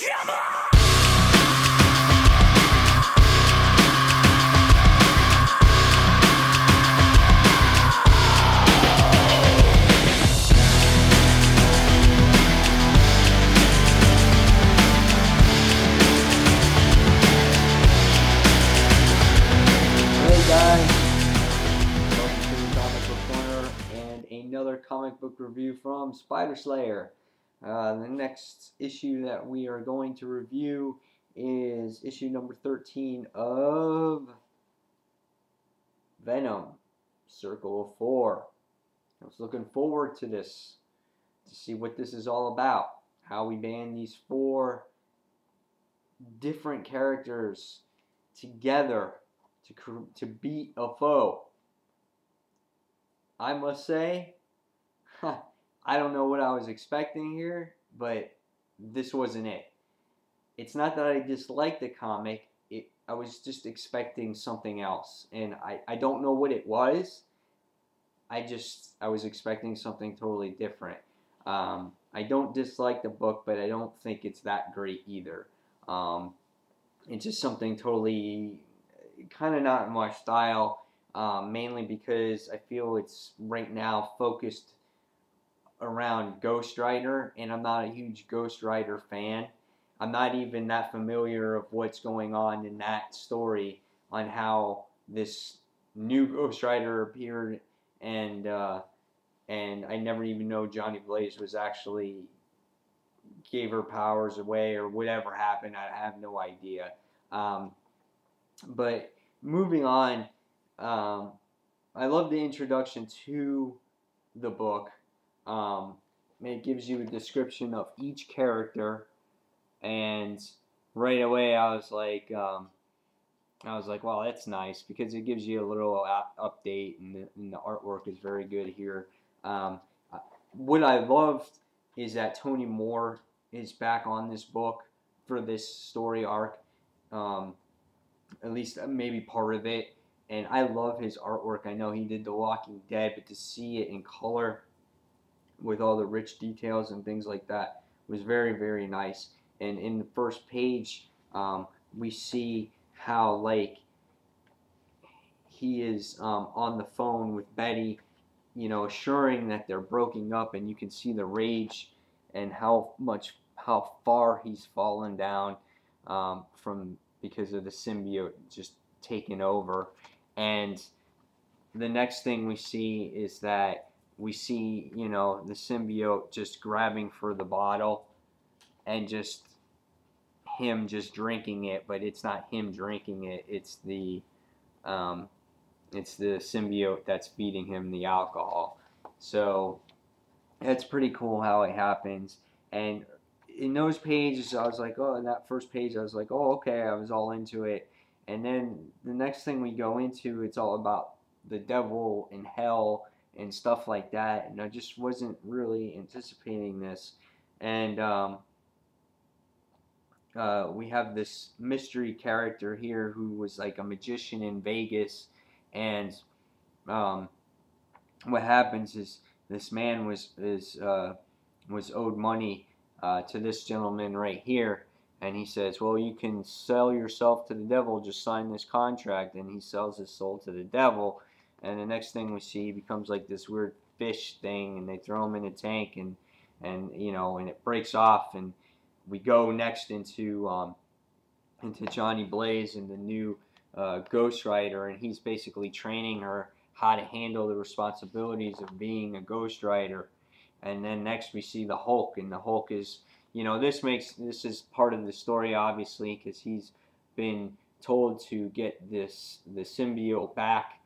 Come on! Another comic book review from Spider Slayer. The next issue that we are going to review is issue number 13 of Venom, Circle of 4. I was looking forward to this, to see what this is all about, how we band these 4 different characters together to beat a foe. I must say, I don't know what I was expecting here, but this wasn't it. It's not that I disliked the comic. I was just expecting something else, and I don't know what it was. I was expecting something totally different. I don't dislike the book, but I don't think it's that great either. It's just something totally kind of not in my style, mainly because I feel it's right now focused around Ghost Rider, and I'm not a huge Ghost Rider fan. I'm not even that familiar of what's going on in that story, on how this new Ghost Rider appeared, and I never even know Johnny Blaze was actually gave her powers away or whatever happened. I have no idea. But moving on, I love the introduction to the book. It gives you a description of each character, and right away I was like, well, that's nice, because it gives you a little update, and the artwork is very good here. What I loved is that Tony Moore is back on this book for this story arc, at least maybe part of it, and I love his artwork. I know he did The Walking Dead, but to see it in color with all the rich details and things like that was very, very nice. And in the first page, we see how, like, he is on the phone with Betty, assuring that they're broken up, and you can see the rage and how far he's fallen down because of the symbiote just taking over. And the next thing we see is that we see, the symbiote just grabbing for the bottle and just him just drinking it, but it's not him drinking it. It's the symbiote that's feeding him the alcohol. So that's pretty cool how it happens. And in those pages, I was like, oh, in that first page, I was like, oh, okay, I was all into it. And then the next thing we go into, it's all about the devil and hell and stuff like that, and I just wasn't really anticipating this. And we have this mystery character here who was like a magician in Vegas, and what happens is this man was owed money to this gentleman right here, and he says, well, you can sell yourself to the devil, just sign this contract, and he sells his soul to the devil. And the next thing we see, he becomes like this weird fish thing, and they throw him in a tank, and it breaks off, and we go next into Johnny Blaze and the new Ghost Rider, and he's basically training her how to handle the responsibilities of being a Ghost Rider. And then next we see the Hulk, and the Hulk is, this is part of the story, obviously, because he's been told to get the symbiote back.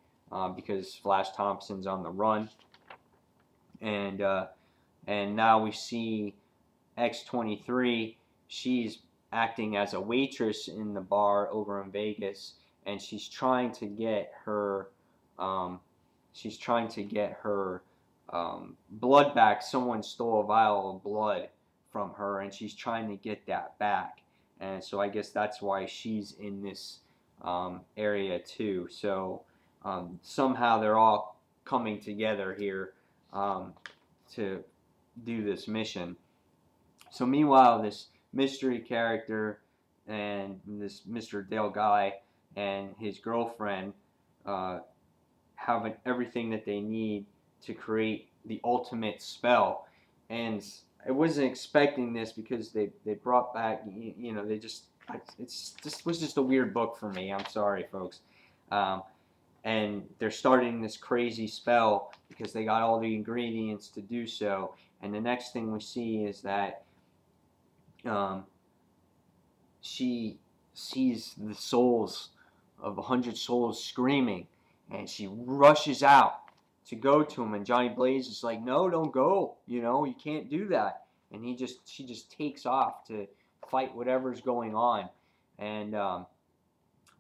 Because Flash Thompson's on the run, and now we see X-23. She's acting as a waitress in the bar over in Vegas, and she's trying to get her blood back. Someone stole a vial of blood from her, and she's trying to get that back. And so I guess that's why she's in this area too. So somehow they're all coming together here to do this mission. So meanwhile, this mystery character and this Mr. Dale guy and his girlfriend have everything that they need to create the ultimate spell. And I wasn't expecting this because they brought back, you know, they just, this was just a weird book for me. I'm sorry, folks. And they're starting this crazy spell because they got all the ingredients to do so. And the next thing we see is that she sees the souls of 100 souls screaming, and she rushes out to go to him, and Johnny Blaze is like, no, don't go, you know, you can't do that. And she just takes off to fight whatever's going on. And the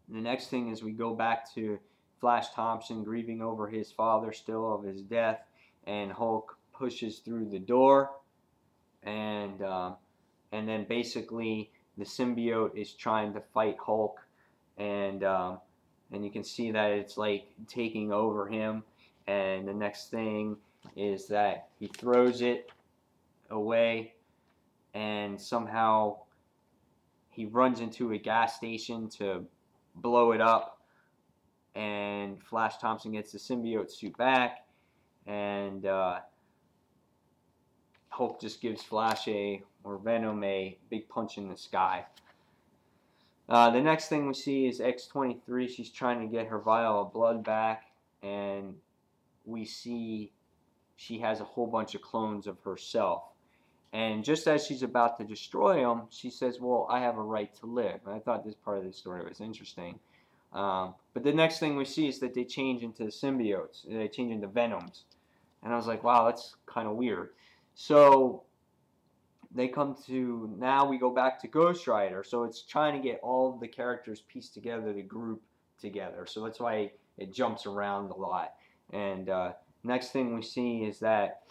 next thing is we go back to Flash Thompson grieving over his father still of his death, and Hulk pushes through the door, and then basically the symbiote is trying to fight Hulk, and you can see that it's like taking over him. And the next thing is that he throws it away, and somehow he runs into a gas station to blow it up, and Flash Thompson gets the symbiote suit back, and Hulk just gives Flash or Venom a big punch in the sky. The next thing we see is X-23. She's trying to get her vial of blood back, and we see she has a whole bunch of clones of herself. And just as she's about to destroy them, she says, well, I have a right to live. And I thought this part of the story was interesting. But the next thing we see is that they change into symbiotes. They change into Venoms. And I was like, wow, that's kind of weird. So they come to, now we go back to Ghost Rider. So it's trying to get all of the characters pieced together to group together. So that's why it jumps around a lot. And next thing we see is that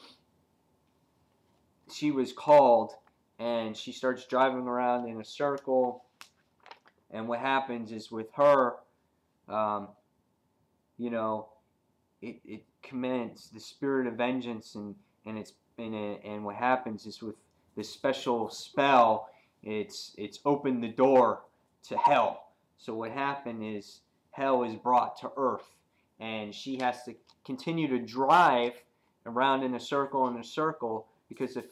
she was called, and she starts driving around in a circle. And what happens is with her, you know, it commends the spirit of vengeance, and what happens is with this special spell, it's opened the door to hell. So what happened is hell is brought to earth, and she has to continue to drive around in a circle, because if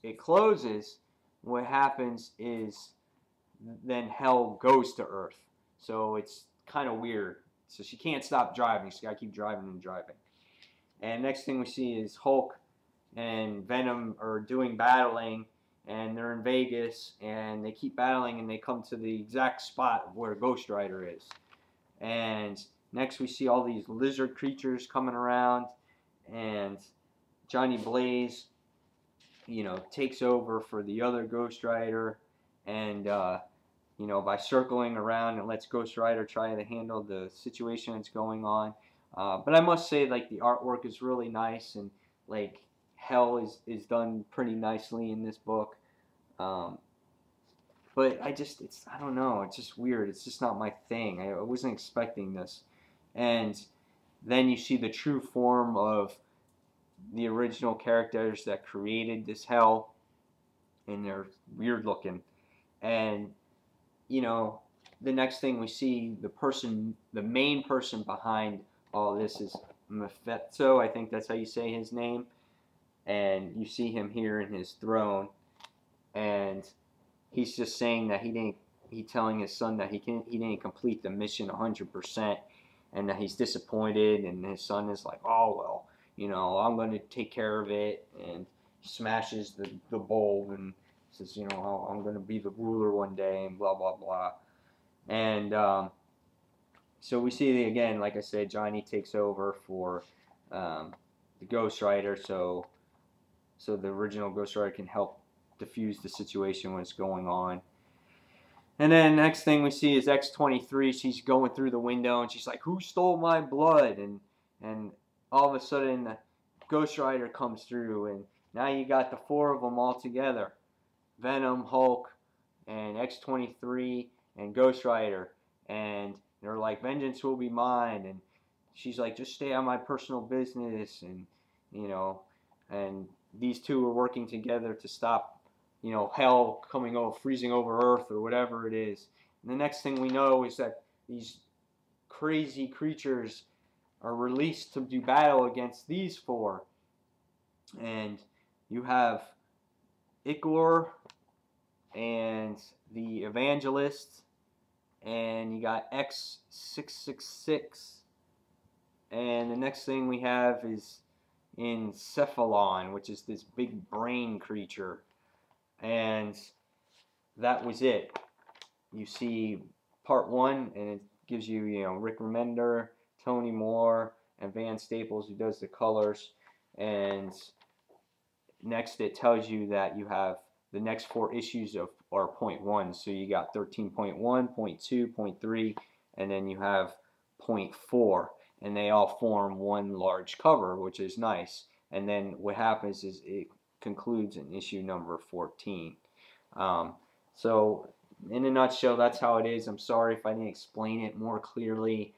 it closes, what happens is then hell goes to earth. So it's kind of weird. So she can't stop driving. She's got to keep driving and driving. And next thing we see is Hulk and Venom are doing battling, and they're in Vegas, and they keep battling, and they come to the exact spot where Ghost Rider is. And next we see all these lizard creatures coming around, and Johnny Blaze, you know, takes over for the other Ghost Rider, and you know, by circling around, and lets Ghost Rider try to handle the situation that's going on. But I must say, like, the artwork is really nice, and like hell is done pretty nicely in this book. But I don't know, it's just weird. It's just not my thing. I wasn't expecting this. And then you see the true form of the original characters that created this hell, and they're weird looking. And you know, the next thing we see, the main person behind all this is Mephisto. I think that's how you say his name. And you see him here in his throne, and he's just saying that he's telling his son that he didn't complete the mission 100%, and that he's disappointed. And his son is like, oh well, you know, I'm going to take care of it, and smashes the bowl and says, you know, I'm going to be the ruler one day, and blah blah blah. And so we see again, like I said, Johnny takes over for the Ghost Rider, so the original Ghost Rider can help diffuse the situation when it's going on. And then next thing we see is X-23. She's going through the window, and she's like, who stole my blood? And all of a sudden the Ghost Rider comes through, and now you got the four of them all together: Venom, Hulk, and X-23, and Ghost Rider. And they're like, vengeance will be mine. And she's like, just stay on my personal business. And you know, and these two are working together to stop hell coming over, freezing over Earth or whatever it is. And the next thing we know is that these crazy creatures are released to do battle against these four. And you have Igor and the Evangelist, and you got X666. And the next thing we have is Encephalon, which is this big brain creature. And that was it. You see part one, and it gives you, Rick Remender, Tony Moore, and Van Staples, who does the colors. And next it tells you that you have the next 4 issues are .1. So you got 13.1, .2, .3, and then you have .4. And they all form one large cover, which is nice. And then what happens is it concludes in issue number 14. So in a nutshell, that's how it is. I'm sorry if I didn't explain it more clearly.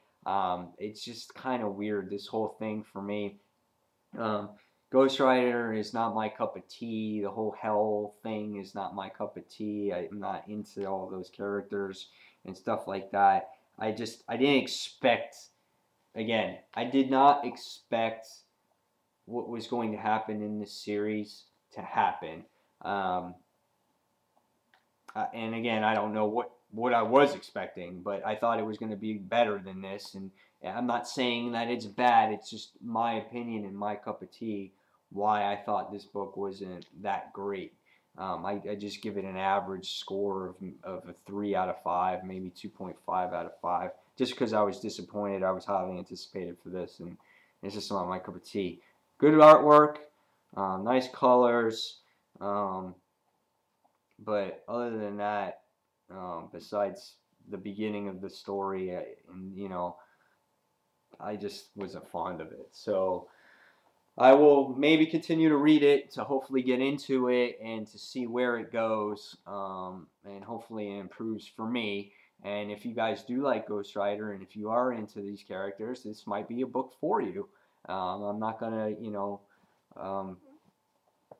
It's just kind of weird, this whole thing for me. Ghost Rider is not my cup of tea. The whole hell thing is not my cup of tea. I'm not into all those characters and stuff like that. I didn't expect, again, I did not expect what was going to happen in this series to happen. And again, I don't know what I was expecting, but I thought it was going to be better than this. And I'm not saying that it's bad. It's just my opinion and my cup of tea why I thought this book wasn't that great. I just give it an average score of a 3 out of 5, maybe 2.5 out of 5, just because I was disappointed. I was highly anticipated for this, and it's just not my cup of tea. Good artwork, nice colors. But other than that, besides the beginning of the story, I just wasn't fond of it. So I will maybe continue to read it to hopefully get into it and to see where it goes, and hopefully it improves for me. And if you guys do like Ghost Rider, and if you are into these characters, this might be a book for you. I'm not gonna,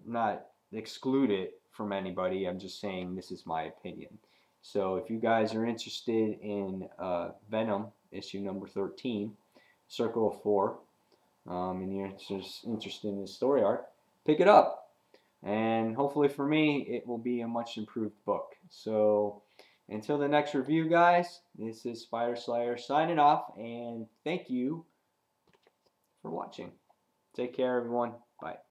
not exclude it from anybody. I'm just saying this is my opinion. So if you guys are interested in Venom issue number 13, Circle of 4, and you're interested in the story arc, pick it up. And hopefully for me, it will be a much improved book. So until the next review, guys, this is Spider Slayer signing off, and thank you for watching. Take care, everyone. Bye.